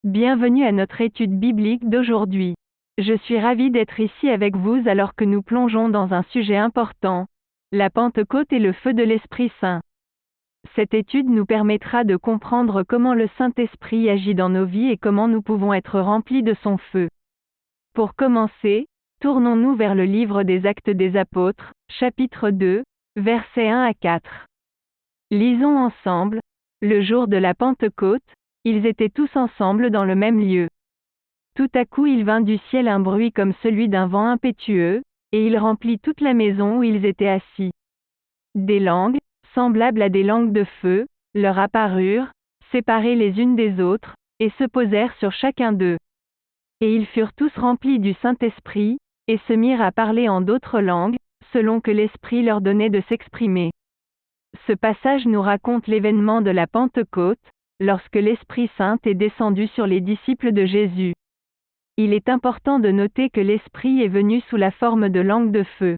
Bienvenue à notre étude biblique d'aujourd'hui. Je suis ravi d'être ici avec vous alors que nous plongeons dans un sujet important, la Pentecôte et le feu de l'Esprit Saint. Cette étude nous permettra de comprendre comment le Saint-Esprit agit dans nos vies et comment nous pouvons être remplis de son feu. Pour commencer, tournons-nous vers le livre des Actes des Apôtres, chapitre 2, versets 1 à 4. Lisons ensemble. Le jour de la Pentecôte, ils étaient tous ensemble dans le même lieu. Tout à coup il vint du ciel un bruit comme celui d'un vent impétueux, et il remplit toute la maison où ils étaient assis. Des langues, semblables à des langues de feu, leur apparurent, séparées les unes des autres, et se posèrent sur chacun d'eux. Et ils furent tous remplis du Saint-Esprit, et se mirent à parler en d'autres langues, selon que l'Esprit leur donnait de s'exprimer. Ce passage nous raconte l'événement de la Pentecôte, lorsque l'Esprit Saint est descendu sur les disciples de Jésus. Il est important de noter que l'Esprit est venu sous la forme de langues de feu.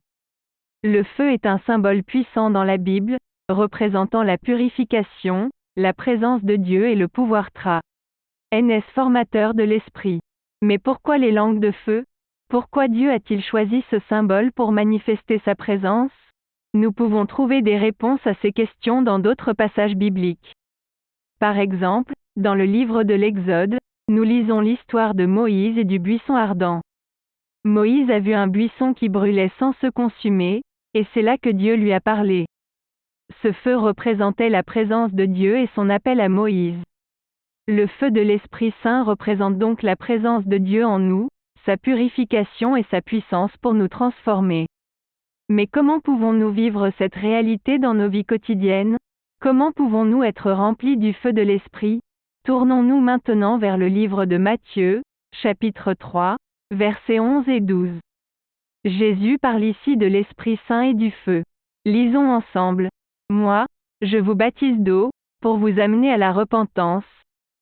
Le feu est un symbole puissant dans la Bible, représentant la purification, la présence de Dieu et le pouvoir transformateur de l'Esprit. Mais pourquoi les langues de feu? Pourquoi Dieu a-t-il choisi ce symbole pour manifester sa présence? Nous pouvons trouver des réponses à ces questions dans d'autres passages bibliques. Par exemple, dans le livre de l'Exode, nous lisons l'histoire de Moïse et du buisson ardent. Moïse a vu un buisson qui brûlait sans se consumer, et c'est là que Dieu lui a parlé. Ce feu représentait la présence de Dieu et son appel à Moïse. Le feu de l'Esprit Saint représente donc la présence de Dieu en nous, sa purification et sa puissance pour nous transformer. Mais comment pouvons-nous vivre cette réalité dans nos vies quotidiennes? Comment pouvons-nous être remplis du feu de l'Esprit? Tournons-nous maintenant vers le livre de Matthieu, chapitre 3, versets 11 et 12. Jésus parle ici de l'Esprit Saint et du feu. Lisons ensemble. Moi, je vous baptise d'eau, pour vous amener à la repentance,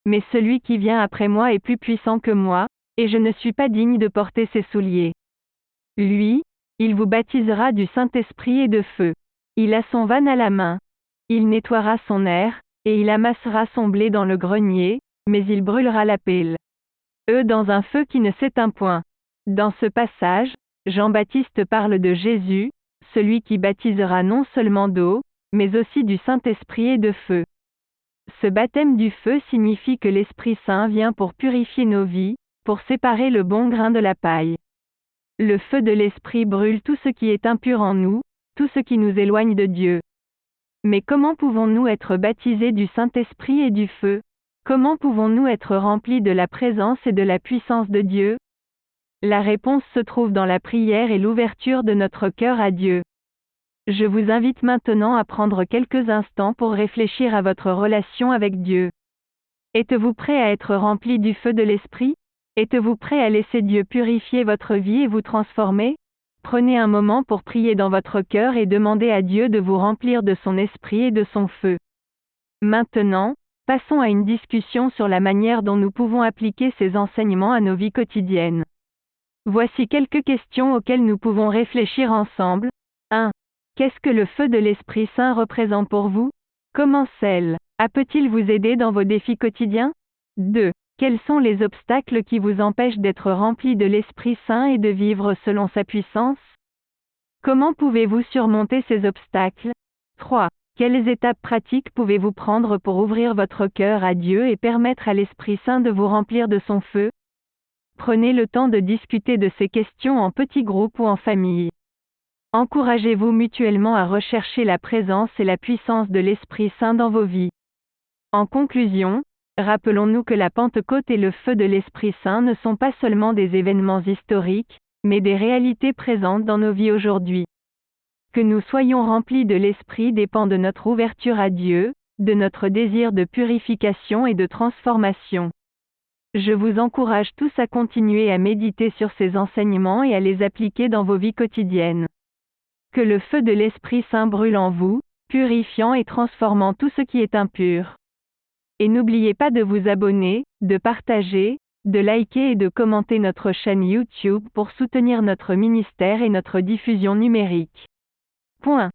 mais celui qui vient après moi est plus puissant que moi, et je ne suis pas digne de porter ses souliers. Lui, il vous baptisera du Saint-Esprit et de feu. Il a son vanne à la main. Il nettoiera son aire, et il amassera son blé dans le grenier, mais il brûlera la pêle. Dans un feu qui ne s'éteint point. Dans ce passage, Jean-Baptiste parle de Jésus, celui qui baptisera non seulement d'eau, mais aussi du Saint-Esprit et de feu. Ce baptême du feu signifie que l'Esprit Saint vient pour purifier nos vies, pour séparer le bon grain de la paille. Le feu de l'Esprit brûle tout ce qui est impur en nous, tout ce qui nous éloigne de Dieu. Mais comment pouvons-nous être baptisés du Saint-Esprit et du feu? Comment pouvons-nous être remplis de la présence et de la puissance de Dieu? La réponse se trouve dans la prière et l'ouverture de notre cœur à Dieu. Je vous invite maintenant à prendre quelques instants pour réfléchir à votre relation avec Dieu. Êtes-vous prêt à être rempli du feu de l'Esprit? Êtes-vous prêt à laisser Dieu purifier votre vie et vous transformer? Prenez un moment pour prier dans votre cœur et demandez à Dieu de vous remplir de son esprit et de son feu. Maintenant, passons à une discussion sur la manière dont nous pouvons appliquer ces enseignements à nos vies quotidiennes. Voici quelques questions auxquelles nous pouvons réfléchir ensemble. 1. Qu'est-ce que le feu de l'Esprit Saint représente pour vous? Comment peut-il vous aider dans vos défis quotidiens? 2. Quels sont les obstacles qui vous empêchent d'être remplis de l'Esprit Saint et de vivre selon sa puissance? Comment pouvez-vous surmonter ces obstacles? 3. Quelles étapes pratiques pouvez-vous prendre pour ouvrir votre cœur à Dieu et permettre à l'Esprit Saint de vous remplir de son feu? Prenez le temps de discuter de ces questions en petits groupes ou en famille. Encouragez-vous mutuellement à rechercher la présence et la puissance de l'Esprit Saint dans vos vies. En conclusion, rappelons-nous que la Pentecôte et le feu de l'Esprit Saint ne sont pas seulement des événements historiques, mais des réalités présentes dans nos vies aujourd'hui. Que nous soyons remplis de l'Esprit dépend de notre ouverture à Dieu, de notre désir de purification et de transformation. Je vous encourage tous à continuer à méditer sur ces enseignements et à les appliquer dans vos vies quotidiennes. Que le feu de l'Esprit Saint brûle en vous, purifiant et transformant tout ce qui est impur. Et n'oubliez pas de vous abonner, de partager, de liker et de commenter notre chaîne YouTube pour soutenir notre ministère et notre diffusion numérique. Point.